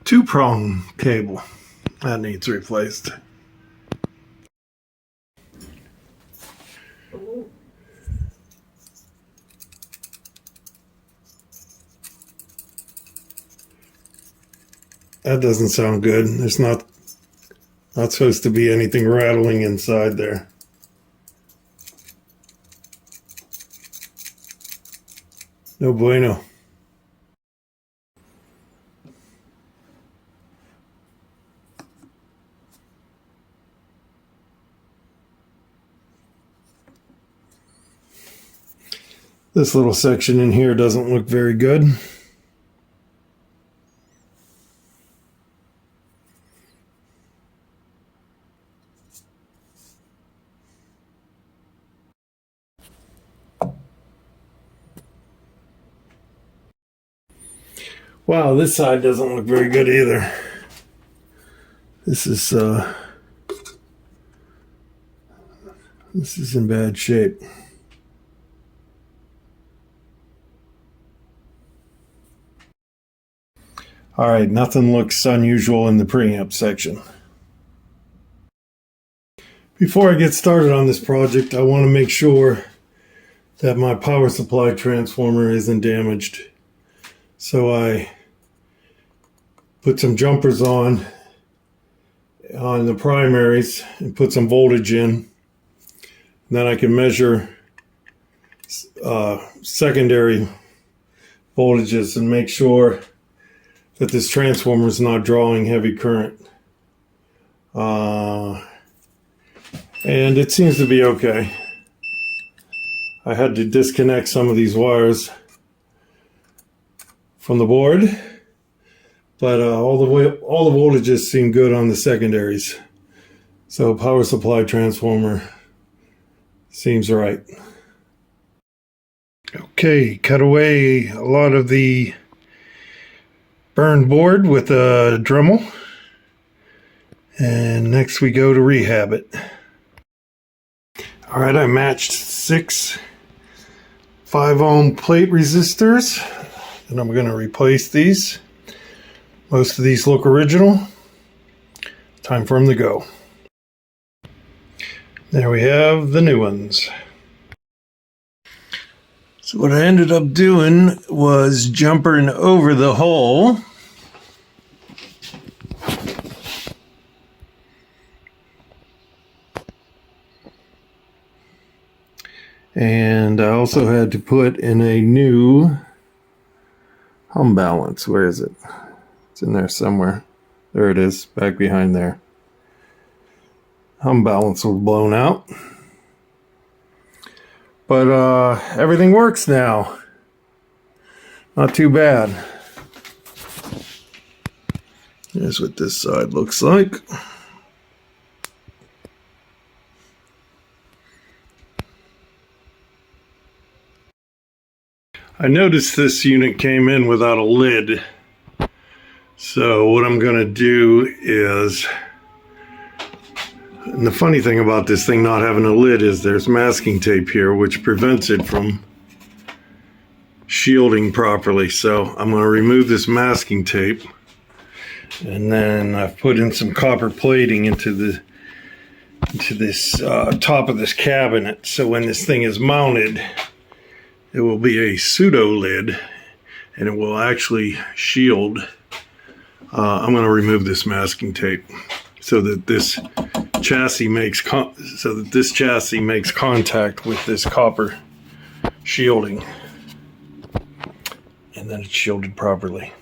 two-prong cable that needs replaced. That doesn't sound good. There's not supposed to be anything rattling inside there. No bueno. This little section in here doesn't look very good. Wow, this side doesn't look very good either. This is in bad shape. All right, nothing looks unusual in the preamp section. Before I get started on this project, I want to make sure that my power supply transformer isn't damaged. So I put some jumpers on the primaries and put some voltage in. And then I can measure secondary voltages and make sure that this transformer is not drawing heavy current. And it seems to be okay. I had to disconnect some of these wires from the board, but all the voltages seem good on the secondaries. So power supply transformer seems right. Okay, cut away a lot of the burned board with a Dremel, and next we go to rehab it. All right, I matched 6 5-ohm plate resistors, and I'm going to replace these. Most of these look original. Time for them to go. There we have the new ones. So what I ended up doing was jumpering over the hole. And I also had to put in a new hum balance. Where is it? It's in there somewhere. There it is, back behind there. Hum balance was blown out. But everything works now. Not too bad. Here's what this side looks like. I noticed this unit came in without a lid. So what I'm going to do is, and the funny thing about this thing not having a lid is there's masking tape here which prevents it from shielding properly. So I'm going to remove this masking tape, and then I've put in some copper plating into this top of this cabinet. So when this thing is mounted, it will be a pseudo lid and it will actually shield. I'm going to remove this masking tape so that this chassis makes contact with this copper shielding, and then it's shielded properly.